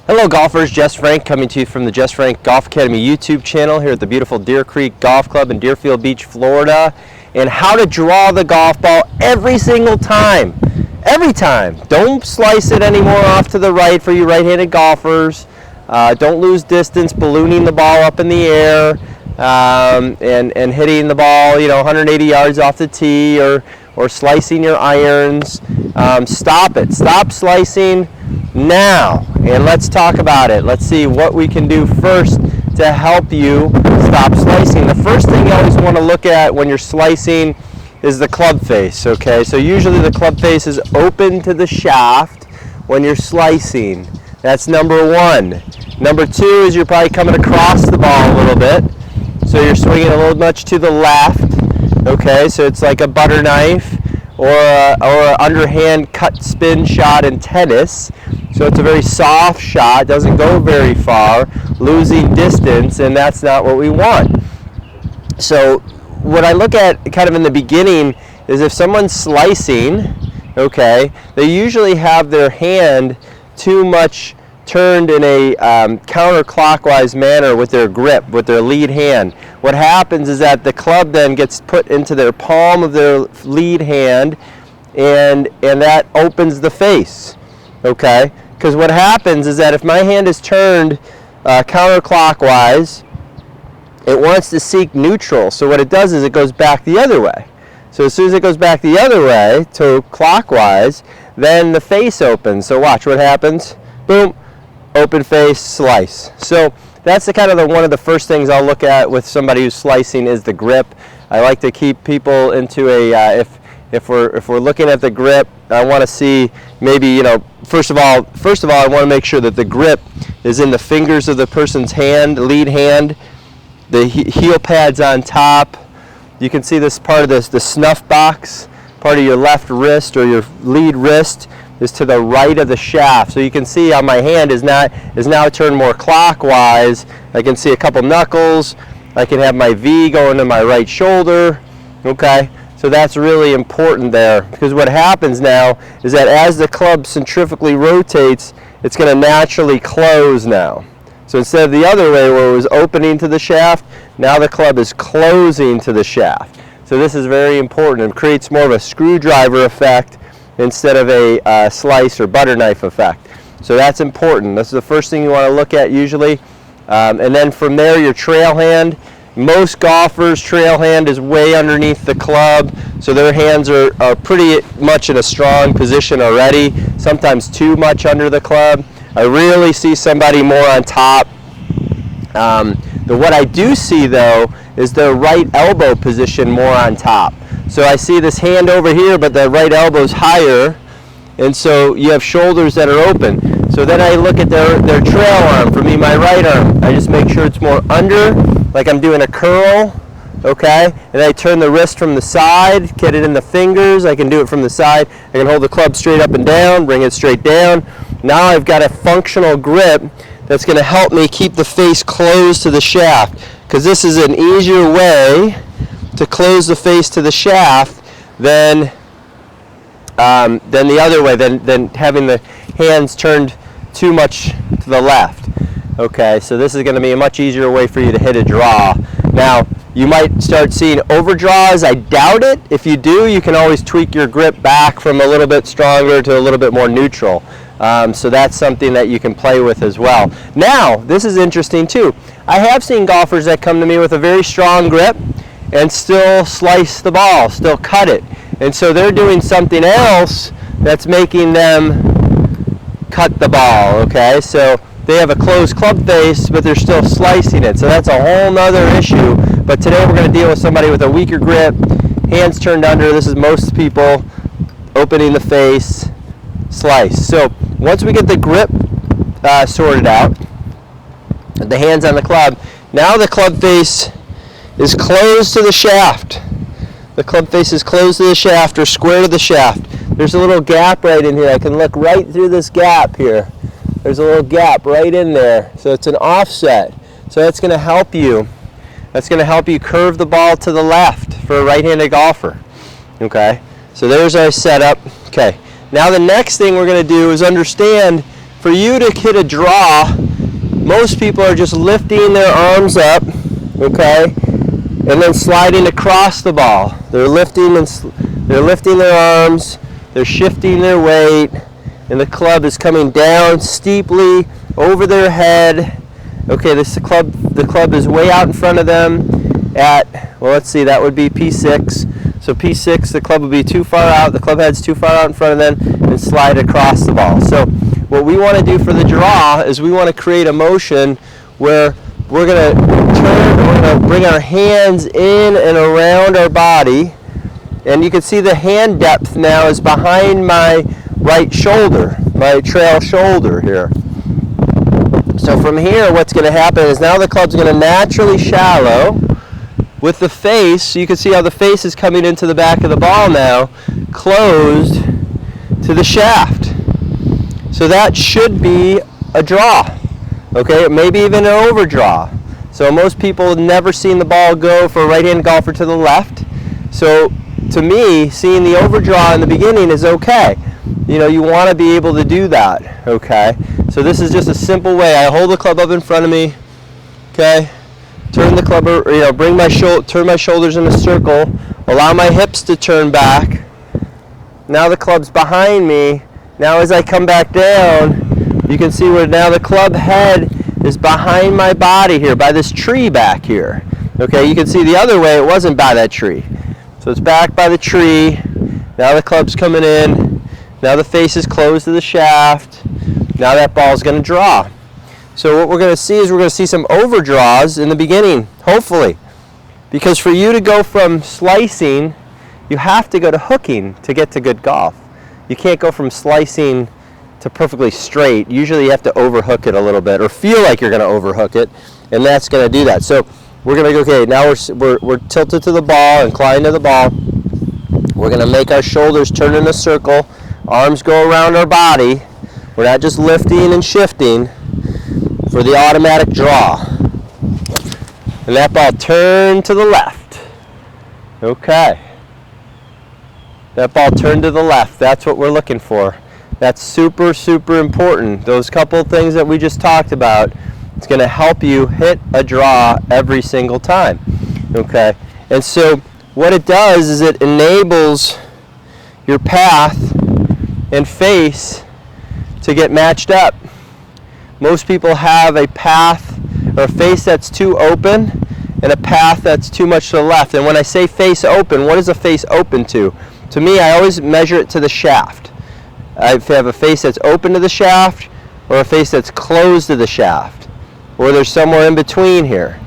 Hello golfers, Jess Frank coming to you from the Jess Frank Golf Academy YouTube channel here at the beautiful Deer Creek Golf Club in Deerfield Beach, Florida, and how to draw the golf ball every single time. Every time. Don't slice it anymore off to the right for you right-handed golfers. Don't lose distance ballooning the ball up in the air and hitting the ball 180 yards off the tee or slicing your irons. Stop it. Stop slicing now, and let's talk about it. Let's see what we can do first to help you stop slicing. The first thing you always want to look at when you're slicing is the club face, okay? So usually the club face is open to the shaft when you're slicing. That's number one. Number two is you're probably coming across the ball a little bit, so you're swinging a little much to the left, okay? So it's like a butter knife or an underhand cut spin shot in tennis. So it's a very soft shot, doesn't go very far, losing distance, and that's not what we want. So what I look at kind of in the beginning is if someone's slicing, okay, they usually have their hand too much turned in a counterclockwise manner with their grip, with their lead hand. What happens is that the club then gets put into their palm of their lead hand, and that opens the face, okay? Because what happens is that if my hand is turned counterclockwise, it wants to seek neutral. So what it does is it goes back the other way. So as soon as it goes back the other way to clockwise, then the face opens. So watch what happens. Boom, open face, slice. So that's the kind of one of the first things I'll look at with somebody who's slicing is the grip. I like to keep people into a if we're looking at the grip, I want to see maybe, first of all, I want to make sure that the grip is in the fingers of the person's hand, lead hand, the heel pads on top. You can see this part of the snuff box, part of your left wrist or your lead wrist is to the right of the shaft. So you can see how my hand is now turned more clockwise. I can see a couple knuckles. I can have my V going to my right shoulder, okay? So that's really important there, because what happens now is that as the club centrifugally rotates, it's going to naturally close now. So instead of the other way where it was opening to the shaft, now the club is closing to the shaft. So this is very important. It creates more of a screwdriver effect instead of a slice or butter knife effect. So that's important. This is the first thing you want to look at usually. And then from there, your trail hand. Most golfers' trail hand is way underneath the club, so their hands are pretty much in a strong position already, sometimes too much under the club. I really see somebody more on top. What I do see though is their right elbow position more on top. So I see this hand over here, but the right elbow's higher, and so you have shoulders that are open. So then I look at their trail arm. For me, my right arm, I just make sure it's more under, like I'm doing a curl, okay? And I turn the wrist from the side, get it in the fingers. I can do it from the side. I can hold the club straight up and down, bring it straight down. Now I've got a functional grip that's going to help me keep the face closed to the shaft, because this is an easier way to close the face to the shaft than the other way, than having the hands turned too much to the left. Okay, so this is going to be a much easier way for you to hit a draw. Now, you might start seeing overdraws. I doubt it. If you do, you can always tweak your grip back from a little bit stronger to a little bit more neutral. So that's something that you can play with as well. Now, this is interesting too. I have seen golfers that come to me with a very strong grip and still slice the ball, still cut it. And so they're doing something else that's making them cut the ball, okay? So they have a closed club face, but they're still slicing it. So that's a whole nother issue. But today we're going to deal with somebody with a weaker grip, hands turned under. This is most people, opening the face, slice. So once we get the grip sorted out, the hands on the club, now the club face is closed to the shaft. The club face is closed to the shaft or square to the shaft. There's a little gap right in here. I can look right through this gap here. There's a little gap right in there. So it's an offset. So that's going to help you. That's going to help you curve the ball to the left for a right-handed golfer. Okay, so there's our setup. Okay, now the next thing we're going to do is understand for you to hit a draw, most people are just lifting their arms up, okay, and then sliding across the ball. They're lifting their arms, they're shifting their weight, and the club is coming down steeply over their head. Okay, the club is way out in front of them at, well, let's see, that would be P6. So P6, the club would be too far out, the club head's too far out in front of them, and slide across the ball. So what we want to do for the draw is we want to create a motion where we're going to turn, we're going to bring our hands in and around our body, and you can see the hand depth now is behind my right shoulder, my trail shoulder here. So from here, what's going to happen is now the club's going to naturally shallow with the face. You can see how the face is coming into the back of the ball now, closed to the shaft. So that should be a draw, okay, maybe even an overdraw. So most people have never seen the ball go for a right-handed golfer to the left. So to me, seeing the overdraw in the beginning is okay. You know, you want to be able to do that, okay? So this is just a simple way. I hold the club up in front of me, okay? Turn the club, turn my shoulders in a circle, allow my hips to turn back. Now the club's behind me. Now as I come back down, you can see where now the club head is behind my body here, by this tree back here. Okay, you can see the other way, it wasn't by that tree. So it's back by the tree. Now the club's coming in. Now the face is closed to the shaft. Now that ball's going to draw. So what we're going to see is we're going to see some overdraws in the beginning, hopefully. Because for you to go from slicing, you have to go to hooking to get to good golf. You can't go from slicing to perfectly straight. Usually you have to overhook it a little bit, or feel like you're going to overhook it, and that's going to do that. So we're going to go, okay, now we're tilted to the ball, inclined to the ball. We're going to make our shoulders turn in a circle, arms go around our body. We're not just lifting and shifting for the automatic draw. And that ball turned to the left. Okay. That ball turned to the left. That's what we're looking for. That's super, super important. Those couple of things that we just talked about, it's going to help you hit a draw every single time. Okay? And so what it does is it enables your path and face to get matched up. Most people have a path or a face that's too open and a path that's too much to the left. And when I say face open, what is a face open to? To me, I always measure it to the shaft. I have a face that's open to the shaft, or a face that's closed to the shaft, or there's somewhere in between here.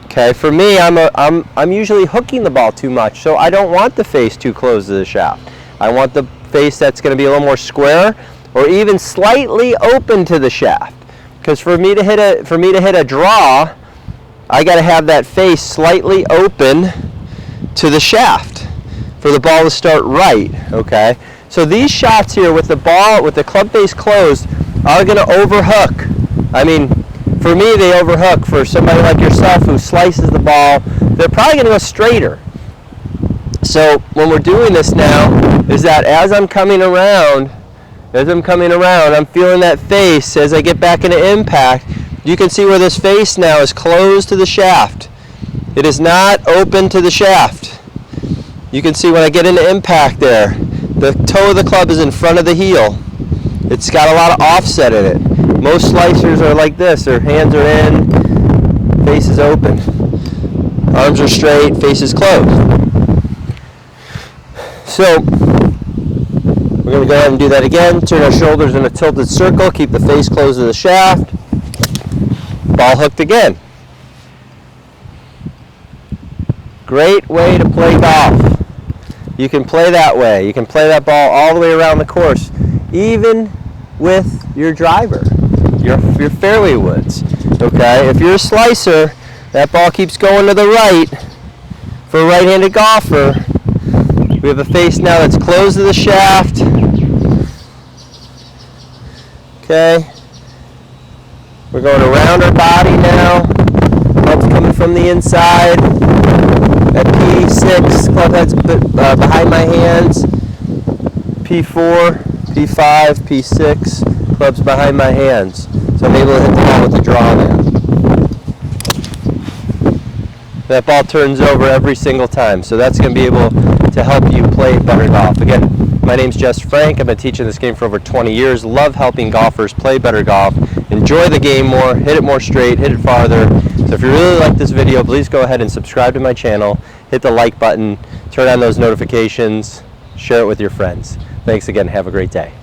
Okay, for me, I'm usually hooking the ball too much, so I don't want the face too close to the shaft. I want the face that's going to be a little more square, or even slightly open to the shaft. Because for me to hit a draw, I got to have that face slightly open to the shaft for the ball to start right. Okay. So these shots here with the ball, with the club face closed, are going to overhook. I mean, for me, they overhook. For somebody like yourself who slices the ball, they're probably going to go straighter. So when we're doing this now, is that as I'm coming around, I'm feeling that face as I get back into impact. You can see where this face now is closed to the shaft. It is not open to the shaft. You can see when I get into impact there, the toe of the club is in front of the heel. It's got a lot of offset in it. Most slicers are like this. Their hands are in, face is open. Arms are straight, face is closed. So we're going to go ahead and do that again. Turn our shoulders in a tilted circle. Keep the face closed to the shaft. Ball hooked again. Great way to play golf. You can play that way. You can play that ball all the way around the course, even with your driver, your fairway woods. Okay? If you're a slicer, that ball keeps going to the right. For a right-handed golfer, we have a face now that's closed to the shaft. Okay. We're going around our body now. Club's coming from the inside. At P6, club head's behind my hands. P4, P5, P6, Club's behind my hands, so I'm able to hit the ball with the draw there. That ball turns over every single time, so that's going to be able to help you play better golf. Again, my name's Jess Frank. I've been teaching this game for over 20 years. Love helping golfers play better golf, enjoy the game more, hit it more straight, hit it farther. So if you really like this video, please go ahead and subscribe to my channel, hit the like button, turn on those notifications, share it with your friends. Thanks again. Have a great day.